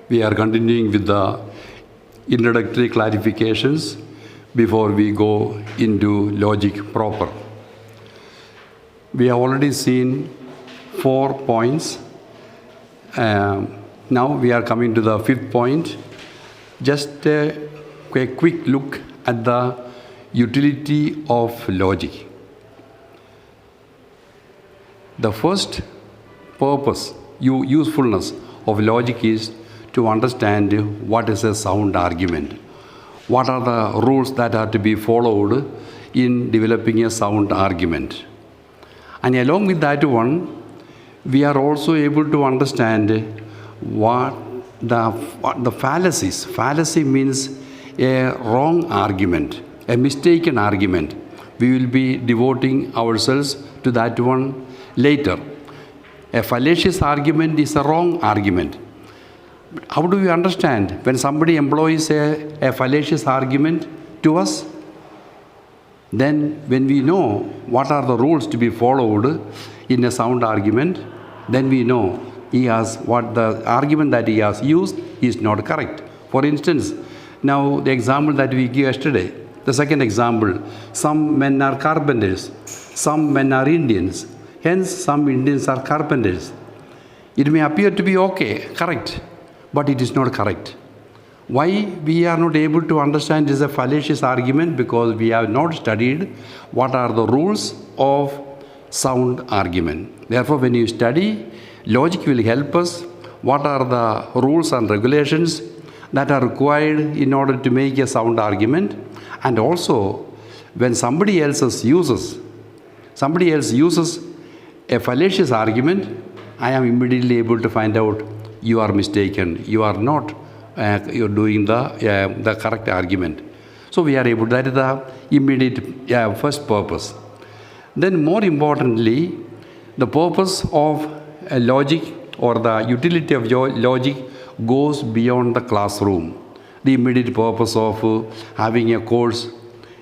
We are continuing with the introductory clarifications before we go into logic proper. We have already seen 4 points. Now we are coming to the 5th point. Just a quick look at the utility of logic. The first purpose, usefulness of logic is to understand what is a sound argument. What are the rules that are to be followed in developing a sound argument? And along with that one, we are also able to understand what the fallacies. Fallacy means a wrong argument, a mistaken argument. We will be devoting ourselves to that one later. A fallacious argument is a wrong argument. How do we understand when somebody employs a fallacious argument to us? Then when we know what are the rules to be followed in a sound argument, then we know what the argument that he has used is not correct. For instance, now the example that we gave yesterday, the second example, some men are carpenters, some men are Indians, hence some Indians are carpenters. It may appear to be okay, correct, but it is not correct. Why we are not able to understand this is a fallacious argument? Because we have not studied what are the rules of sound argument. Therefore, when you study, logic will help us. What are the rules and regulations that are required in order to make a sound argument? And also, when somebody else uses a fallacious argument, I am immediately able to find out you are mistaken. You are not you're doing the correct argument. So we are able, that is the immediate first purpose. Then more importantly, the purpose of logic or the utility of logic goes beyond the classroom. The immediate purpose of having a course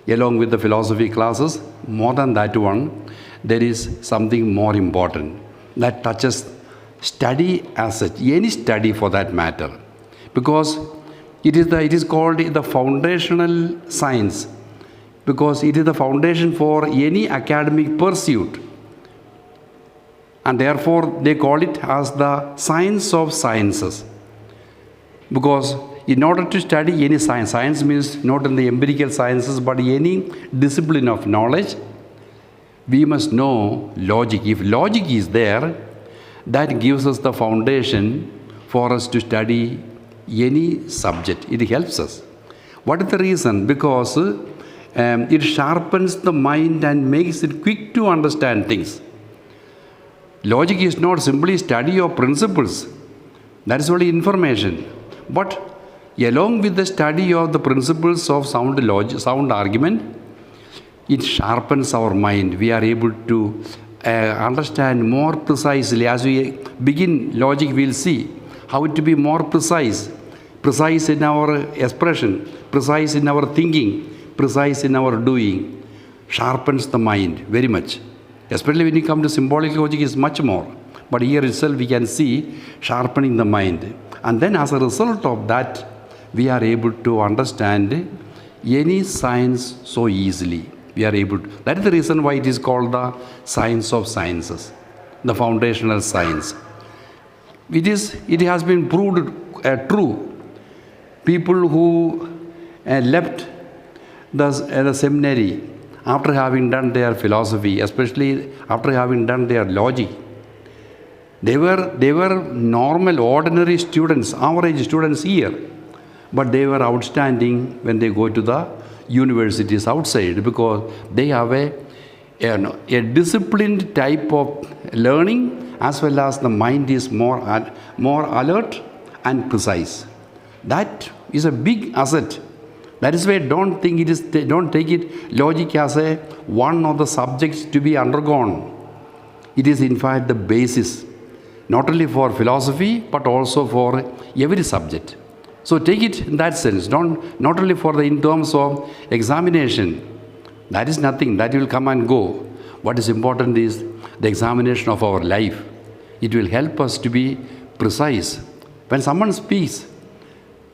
along with the philosophy classes, more than that one, there is something more important that touches study as such, any study for that matter. Because it is called the foundational science, because it is the foundation for any academic pursuit. And therefore, they call it as the science of sciences. Because in order to study any science, science means not in the empirical sciences, but any discipline of knowledge, we must know logic. If logic is there, that gives us the foundation for us to study any subject. It helps us. What is the reason? Because it sharpens the mind and makes it quick to understand things. Logic is not simply study of principles. That is only information. But along with the study of the principles of sound argument, it sharpens our mind. We are able to understand more precisely. As we begin logic, we will see how to be more precise in our expression, precise in our thinking, precise in our doing. Sharpens the mind very much. Especially when you come to symbolic logic, is much more. But here itself we can see sharpening the mind. And then as a result of that, we are able to understand any science so easily. We are able to. That is the reason why it is called the science of sciences, the foundational science. It has been proved true. People who left the seminary after having done their philosophy, especially after having done their logic, they were normal, ordinary students, average students here, but they were outstanding when they go to the universities outside, because they have a disciplined type of learning, as well as the mind is more alert and precise. That is a big asset. That is why don't take it logic as one of the subjects to be undergone. It is in fact the basis, not only for philosophy but also for every subject. So take it in that sense, not only in terms of examination. That is nothing, that will come and go. What is important is the examination of our life. It will help us to be precise. When someone speaks,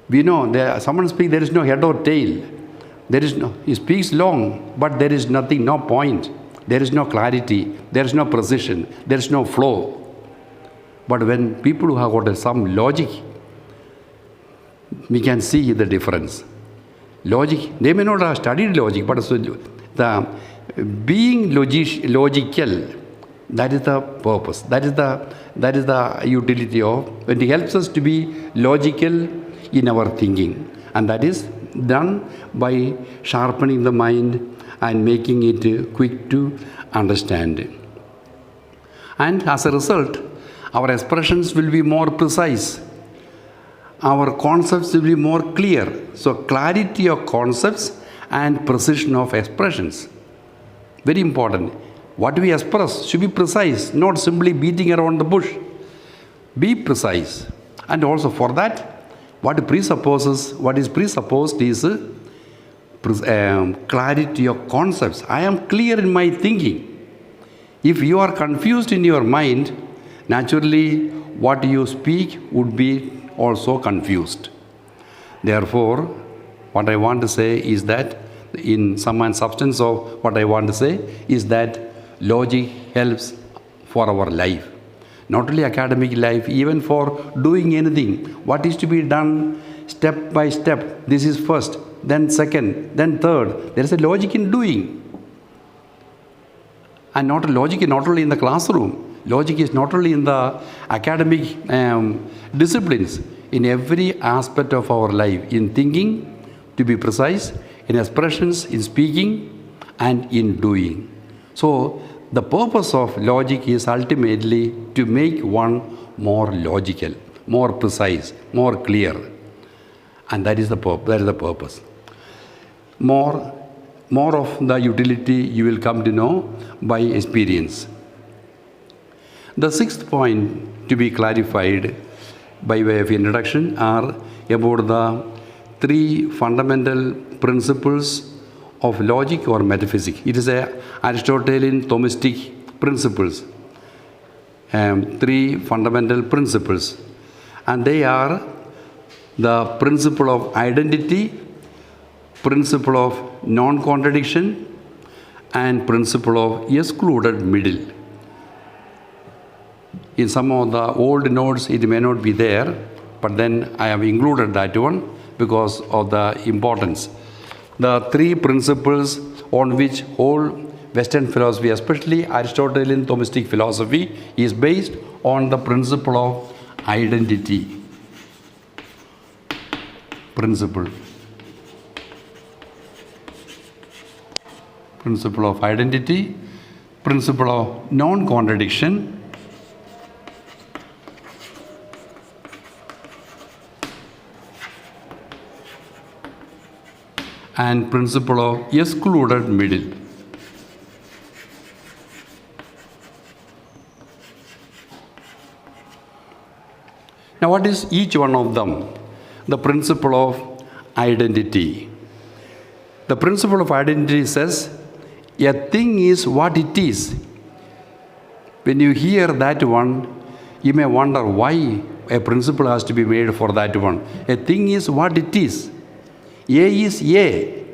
We know someone speaks, there is no head or tail. There is no, he speaks long, but there is nothing, no point. There is no clarity, there is no precision, there is no flow. But when people who have got some logic, we can see the difference. Logic, they may not have studied logic, but the being logical, that is the purpose. That is the utility of, when it helps us to be logical in our thinking. And that is done by sharpening the mind and making it quick to understand. And as a result, our expressions will be more precise. Our concepts will be more clear. So clarity of concepts and precision of expressions. Very important. What we express should be precise, not simply beating around the bush. Be precise. And also for that, what is presupposed is clarity of concepts. I am clear in my thinking. If you are confused in your mind, naturally what you speak would be also confused. Therefore, what I want to say is that, in sum and substance of what I want to say, is that logic helps for our life. Not only academic life, even for doing anything. What is to be done step by step. This is first, then second, then third. There is a logic in doing. And not only in the classroom. Logic is not only in the academic disciplines, in every aspect of our life, in thinking, to be precise, in expressions, in speaking, and in doing. So, the purpose of logic is ultimately to make one more logical, more precise, more clear. And that is the purpose. More of the utility you will come to know by experience. The sixth point to be clarified by way of introduction are about the three fundamental principles of logic or metaphysics. It is a Aristotelian Thomistic principles. Three fundamental principles. And they are the principle of identity, principle of non-contradiction, and principle of excluded middle. In some of the old notes it may not be there, but then I have included that one because of the importance. The three principles on which whole Western philosophy, especially Aristotelian Thomistic philosophy, is based on the principle of identity. Principle of identity, principle of non-contradiction, and principle of excluded middle. Now, what is each one of them? The principle of identity. The principle of identity says, a thing is what it is. When you hear that one, you may wonder why a principle has to be made for that one. A thing is what it is. A is A.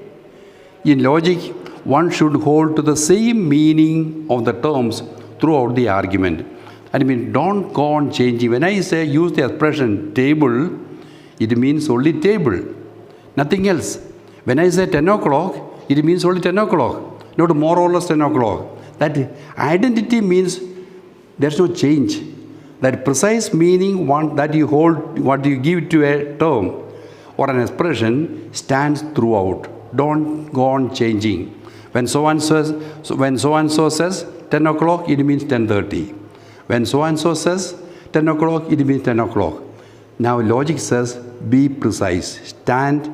In logic, one should hold to the same meaning of the terms throughout the argument. I mean, don't go on changing. When I say use the expression table, it means only table, nothing else. When I say 10 o'clock, it means only 10 o'clock, not more or less 10 o'clock. That identity means there's no change. That precise meaning that you hold, what you give to a term or an expression stands throughout. Don't go on changing. When so-and-so says 10 o'clock, it means 10:30. When so-and-so says 10 o'clock, it means 10 o'clock. Now logic says, be precise. Stand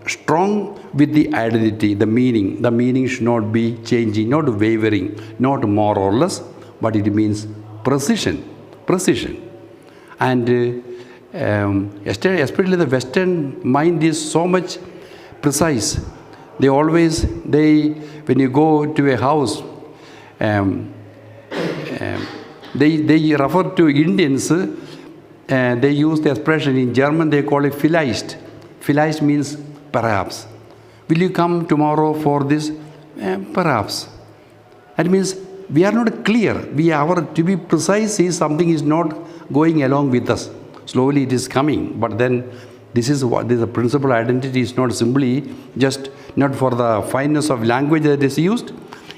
strong with the identity, the meaning. The meaning should not be changing, not wavering, not more or less, but it means precision. And especially the Western mind is so much precise. When you go to a house, they refer to Indians they use the expression in German, they call it vielleicht. Vielleicht means perhaps. Will you come tomorrow for this? Perhaps. That means we are not clear. To be precise is something is not going along with us. Slowly it is coming. But then this is the principal identity is not simply just not for the fineness of language that is used.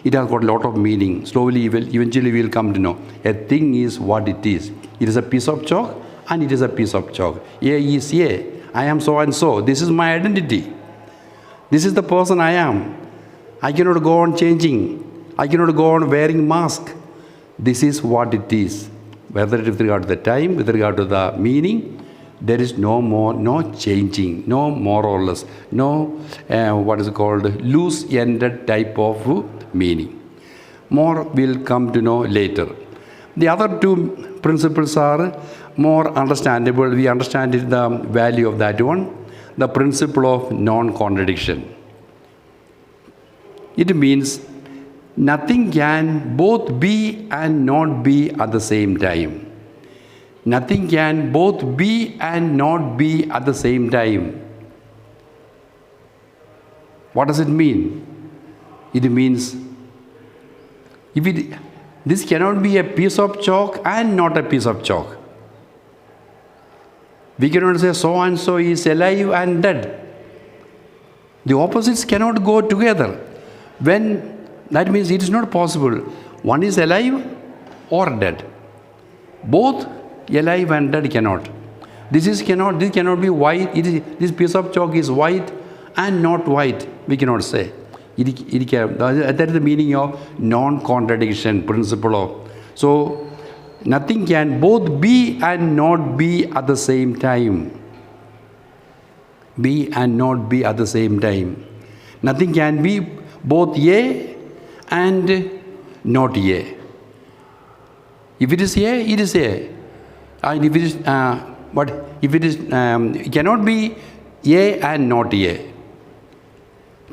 It has got a lot of meaning. Slowly, eventually we will come to know. A thing is what it is. It is a piece of chalk and it is a piece of chalk. A is A. I am so and so. This is my identity. This is the person I am. I cannot go on changing. I cannot go on wearing mask. This is what it is. Whether with regard to the time, with regard to the meaning, there is no changing, no more or less, no what is called loose-ended type of meaning. More will come to know later. The other two principles are more understandable. We understand the value of that one. The principle of non-contradiction. It means nothing can both be and not be at the same time. Nothing can both be and not be at the same time. What does it mean? It means this cannot be a piece of chalk and not a piece of chalk. We cannot say so and so is alive and dead. The opposites cannot go together. That means it is not possible. One is alive or dead. Both alive and dead cannot. This cannot be white. This piece of chalk is white and not white. We cannot say. That is the meaning of non-contradiction principle of. So nothing can both be and not be at the same time. Be and not be at the same time. Nothing can be both yea and not yea. If it is yea, it is yea. And if it is, but if it is, it cannot be yea and not yea.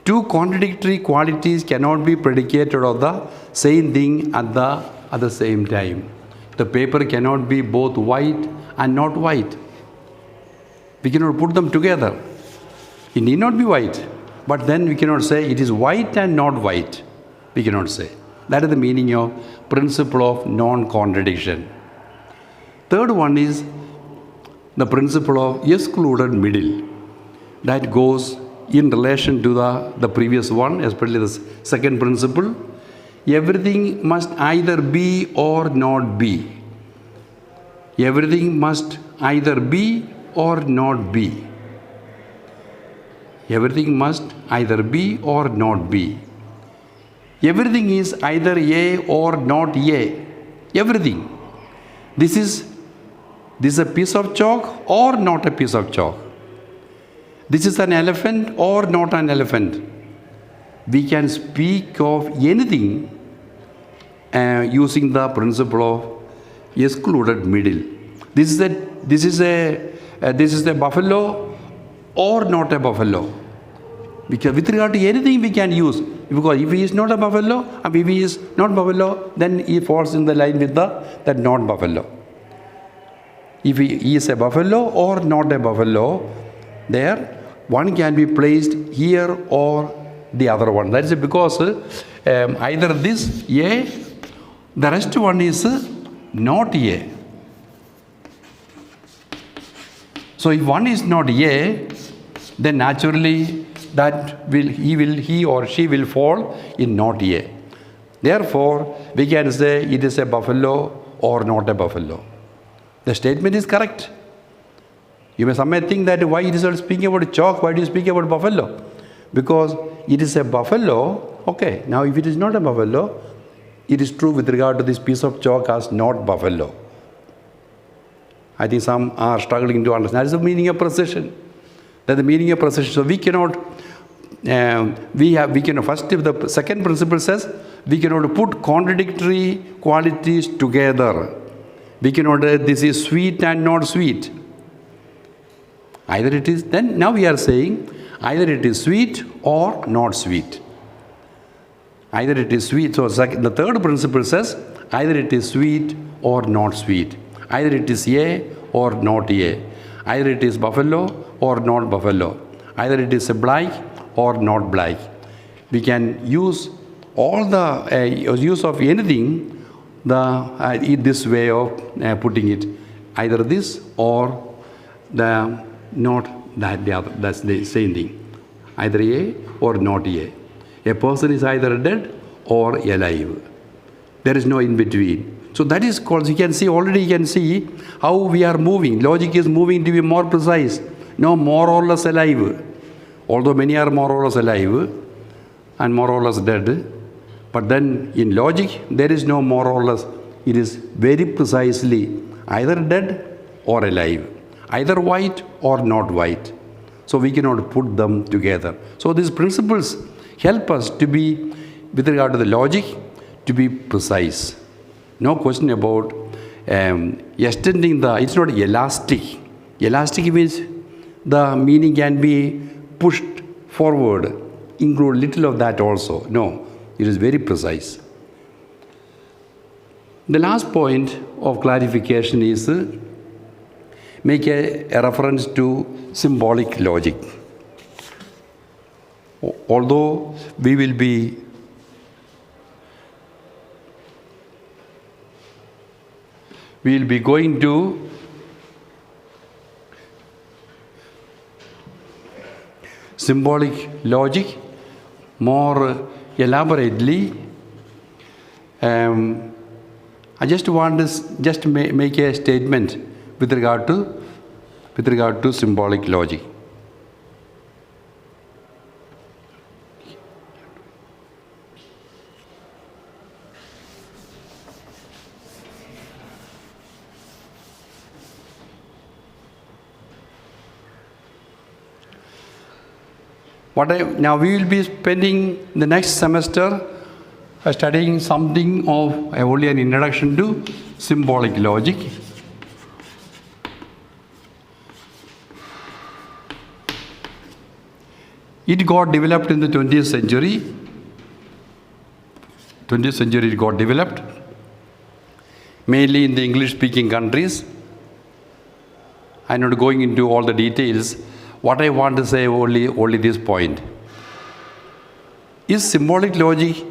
Two contradictory qualities cannot be predicated of the same thing at the same time. The paper cannot be both white and not white. We cannot put them together. It need not be white, but then we cannot say it is white and not white. We cannot say. That is the meaning of principle of non-contradiction. Third one is the principle of excluded middle. That goes in relation to the previous one, especially the second principle. Everything must either be or not be. Everything must either be or not be. Everything must either be or not be. Everything is either yea or not yea. Everything. This is a piece of chalk or not a piece of chalk. This is an elephant or not an elephant. We can speak of anything using the principle of excluded middle. This is a buffalo or not a buffalo. Because with regard to anything we can use. Because if he is not a buffalo, and if he is not buffalo, then he falls in the line with that not buffalo. If he is a buffalo or not a buffalo, there one can be placed here or the other one. That is because either this A, the rest one is not A. So if one is not A, then naturally he or she will fall in not A. Therefore, we can say it is a buffalo or not a buffalo. The statement is correct. Some may think that why it is not speaking about chalk, why do you speak about buffalo? Because it is a buffalo, okay. Now if it is not a buffalo, it is true with regard to this piece of chalk as not buffalo. I think some are struggling to understand. That is the meaning of precision. That is the meaning of precision. So we cannot, first if the second principle says, we cannot put contradictory qualities together. We cannot, this is sweet and not sweet. Either it is, then now we are saying, either it is sweet or not sweet. Either it is sweet. So the third principle says, either it is sweet or not sweet. Either it is yea or not A. Either it is buffalo or not buffalo. Either it is black or not black. We can use all the use of anything this way of putting it. Either this or the not that the other. That's the same thing. Either A or not A. A person is either dead or alive. There is no in between. So that is called, you can see how we are moving. Logic is moving to be more precise. No more or less alive. Although many are more or less alive and more or less dead. But then in logic, there is no more or less. It is very precisely either dead or alive. Either white or not white. So we cannot put them together. So these principles help us to be, with regard to the logic, to be precise. No question about extending it's not elastic. Elastic means the meaning can be pushed forward, include little of that also. No, it is very precise. The last point of clarification is make a reference to symbolic logic. Although we will be going to symbolic logic more elaborately. I just want to make a statement with regard to symbolic logic. Now we will be spending the next semester studying something of only an introduction to symbolic logic. It got developed in the 20th century. 20th century it got developed, mainly in the English-speaking countries. I'm not going into all the details. What I want to say only this point. Is symbolic logic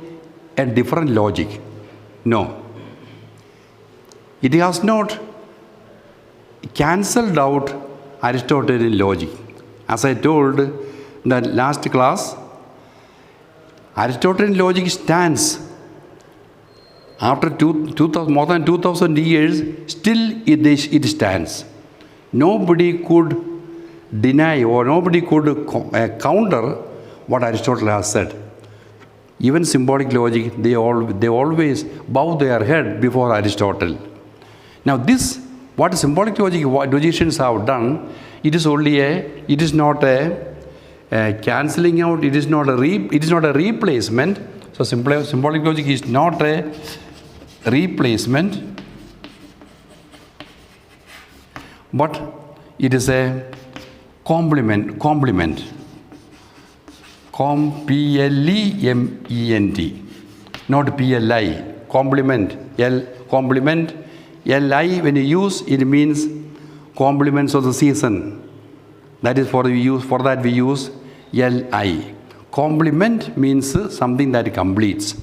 a different logic? No. It has not cancelled out Aristotelian logic. As I told in the last class, Aristotelian logic stands. After more than 2000 years, still it stands. Nobody could deny or nobody could counter what Aristotle has said. Even symbolic logic, they always bow their head before Aristotle. Now what symbolic logic logicians have done, it is not a cancelling out, it is not a replacement. So symbolic logic is not a replacement, but it is a complement, P-L-E-M-E-N-T, not P-L-I, complement, complement, L-I, when you use, it means compliments of the season. That is for that we use L-I. Complement means something that completes,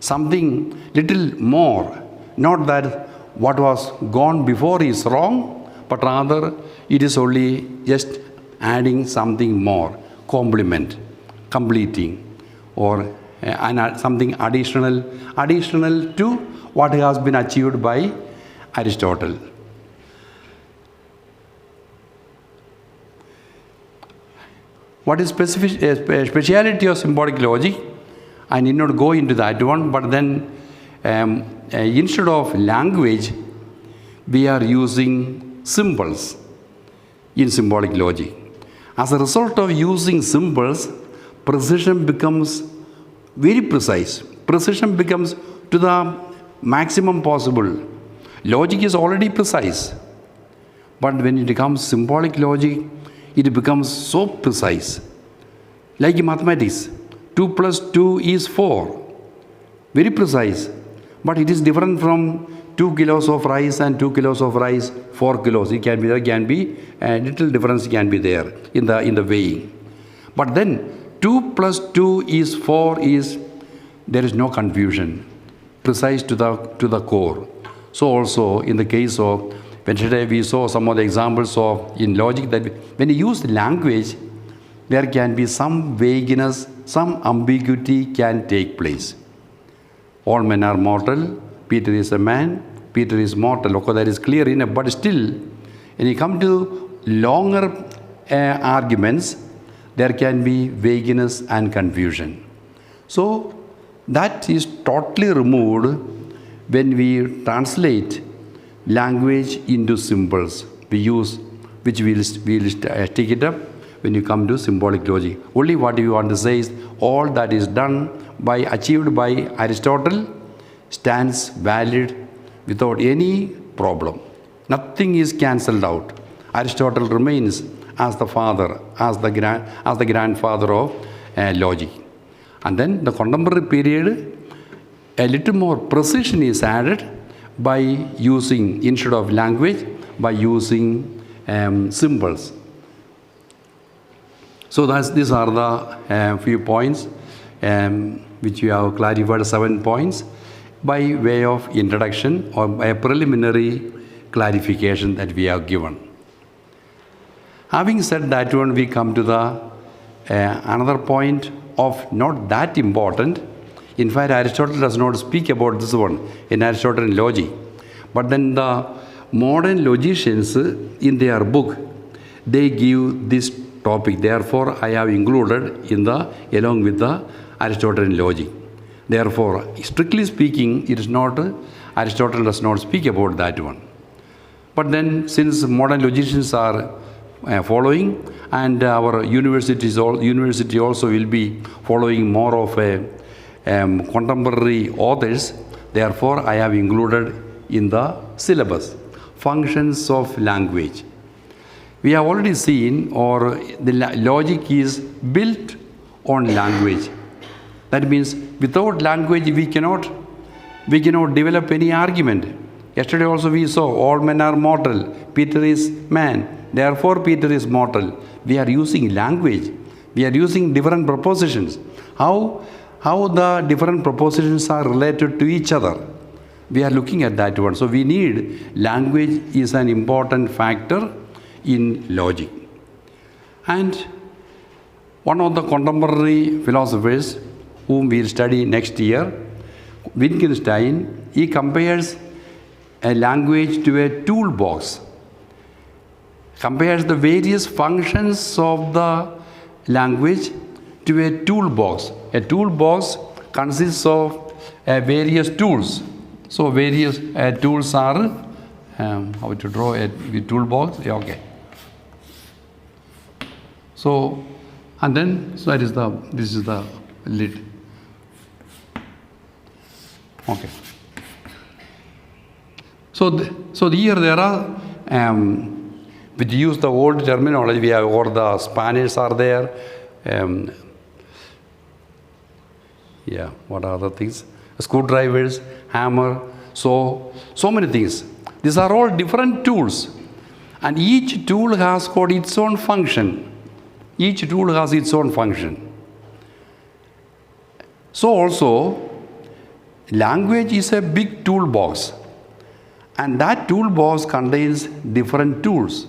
something little more, not that what was gone before is wrong, but rather it is only just adding something more, complement, completing, or something additional to what has been achieved by Aristotle. What is speciality of symbolic logic? I need not go into that one, but then instead of language, we are using symbols in symbolic logic. As a result of using symbols, precision becomes very precise. Precision becomes to the maximum possible. Logic is already precise. But when it becomes symbolic logic, it becomes so precise. Like in mathematics, 2 plus 2 is 4. Very precise. But it is different from 2 kilos of rice and 2 kilos of rice, 4 kilos. It can be, there can be a little difference can be there in the weighing. But then 2 plus 2 is 4 is, there is no confusion, precise to the core. So also in the case of, when today we saw some of the examples of in logic that when you use language, there can be some vagueness, some ambiguity can take place. All men are mortal, Peter is a man, Peter is mortal. Okay, that is clear enough, but still, when you come to longer arguments, there can be vagueness and confusion. So that is totally removed when we translate language into symbols. We use, which we'll stick it up when you come to symbolic logic. Only what you want to say is all that is done achieved by Aristotle stands valid without any problem. Nothing is cancelled out. Aristotle remains as the father, as the grandfather of logic. And then the contemporary period, a little more precision is added by using, instead of language, by using symbols. So these are the few points which we have clarified, 7 points, by way of introduction or by a preliminary clarification that we have given. Having said that one, we come to the another point of not that important. In fact, Aristotle does not speak about this one in Aristotelian logic. But then the modern logicians in their book, they give this topic. Therefore, I have included along with the Aristotelian logic. Therefore, strictly speaking, it is not, Aristotle does not speak about that one. But then, since modern logicians are following, and our university also will be following more of a contemporary authors, therefore I have included in the syllabus functions of language. We have already seen, or the logic is built on language. That means without language we cannot develop any argument. Yesterday also we saw all men are mortal, Peter is man, therefore Peter is mortal. We are using language. We are using different propositions. How the different propositions are related to each other. We are looking at that one. So we need, language is an important factor in logic. And one of the contemporary philosophers whom we will study next year, Wittgenstein, he compares a language to a toolbox. Compares the various functions of the language to a toolbox. A toolbox consists of various tools. So various tools are, how to draw a toolbox? Yeah, okay. So, and then, so this is the lid. Okay. So here there are, we use the old terminology, we have, or the spanners are there. What are the things? Screwdrivers, hammer, so many things. These are all different tools, and each tool has got its own function. Each tool has its own function. So also, language is a big toolbox, and that toolbox contains different tools.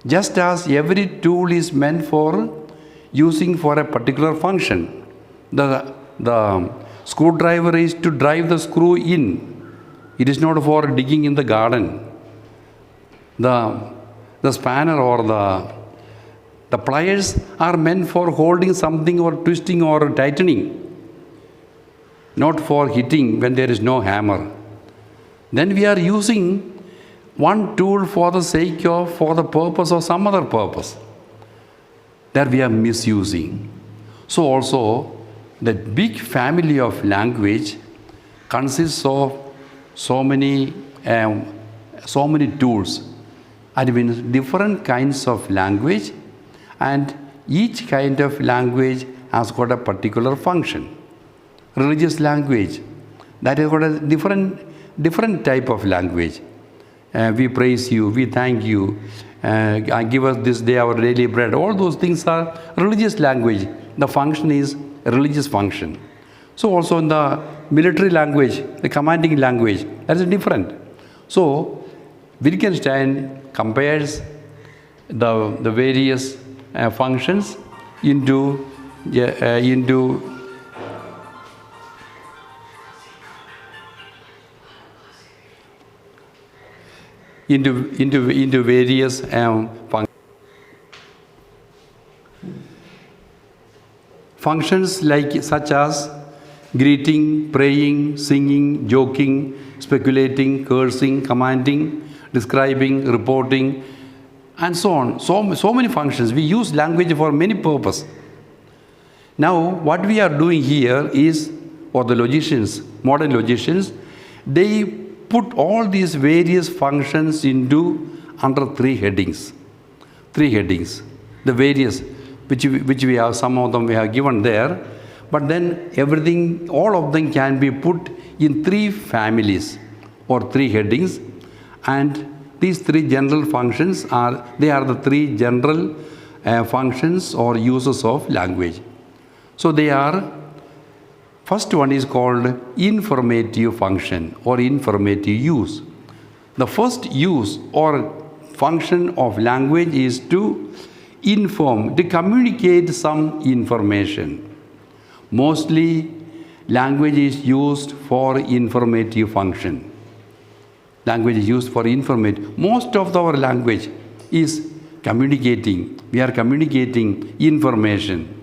Just as every tool is meant for using for a particular function. The screwdriver is to drive the screw in. It is not for digging in the garden. The spanner or the pliers are meant for holding something or twisting or tightening, not for hitting when there is no hammer. Then we are using one tool for the purpose of some other purpose. That we are misusing. So also, the big family of language consists of so many tools. I mean, different kinds of language, and each kind of language has got a particular function. Religious language, that has got a different different type of language. We praise you, we thank you, give us this day our daily bread. All those things are religious language. The function is a religious function. So also in the military language, the commanding language, that is different. So Wittgenstein compares the various functions into various functions like such as greeting, praying, singing, joking, speculating, cursing, commanding, describing, reporting, and so on. So many functions. We use language for many purposes. Now, what we are doing here is, or the logicians, modern logicians, they put all these various functions under three headings. The various, which we have, some of them we have given there, but then everything, all of them can be put in three families or three headings, and these three general functions are the three general functions or uses of language. So they are, first one is called informative function or informative use. The first use or function of language is to inform, to communicate some information. Mostly language is used for informative function. Language is used for informative. Most of our language is communicating. We are communicating information.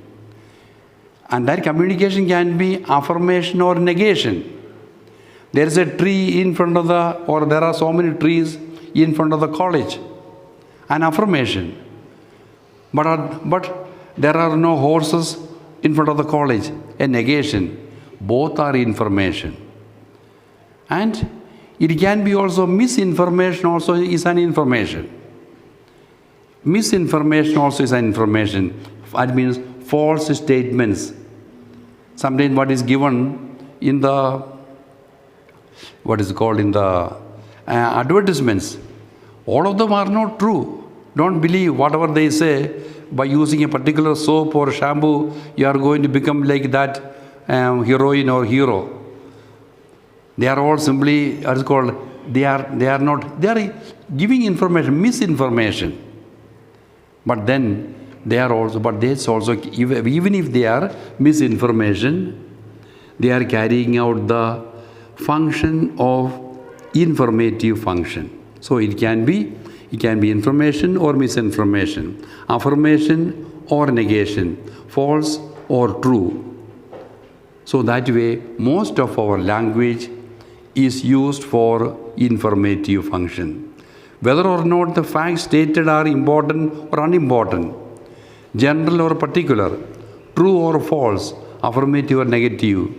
And that communication can be affirmation or negation. There is a tree in front of or there are so many trees in front of the college. An affirmation. But there are no horses in front of the college. A negation. Both are information. And it can be also misinformation also is an information. Misinformation also is an information. That means false statements. Sometimes what is given in the, advertisements, all of them are not true. Don't believe whatever they say. By using a particular soap or shampoo, you are going to become like that heroine or hero. They are all simply, they are giving information, misinformation. But then even if they are misinformation, they are carrying out the function of informative function. So it can be information or misinformation, affirmation or negation, false or true. So that way, most of our language is used for informative function. Whether or not the facts stated are important or unimportant, general or particular, true or false, affirmative or negative,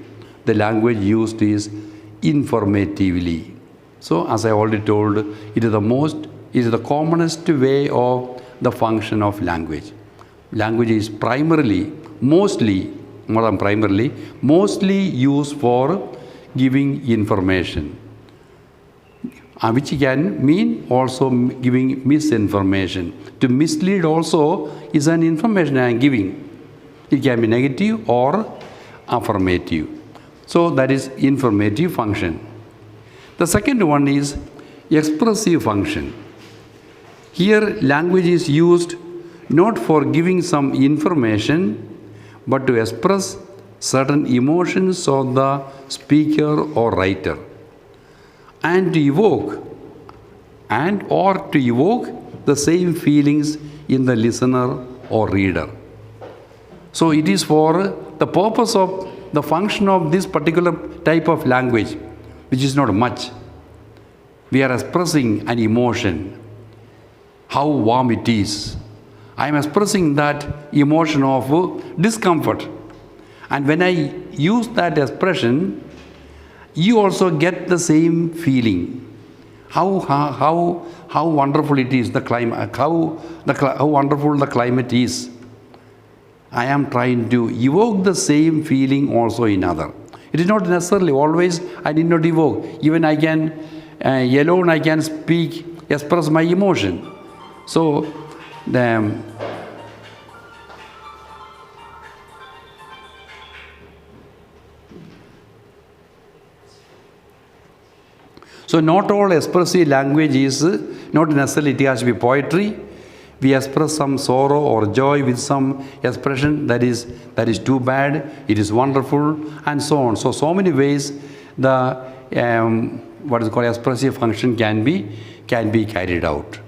the language used is informatively. So, as I already told, it is the commonest way of the function of language. Language is mostly used for giving information, which can mean also giving misinformation. To mislead also is an information I am giving. It can be negative or affirmative. So that is informative function. The second one is expressive function. Here language is used not for giving some information, but to express certain emotions of the speaker or writer, and to evoke the same feelings in the listener or reader. So it is for the purpose of the function of this particular type of language, which is not much. We are expressing an emotion, how warm it is. I am expressing that emotion of discomfort. And when I use that expression, you also get the same feeling. How wonderful it is, the climate, how wonderful the climate is. I am trying to evoke the same feeling also in other. It is not necessarily always I need not evoke. Even I can, alone I can speak, express my emotion. So, so not all expressive language is not necessarily it has to be poetry. We express some sorrow or joy with some expression that is too bad, it is wonderful, and so on. So many ways the what is called expressive function can be carried out.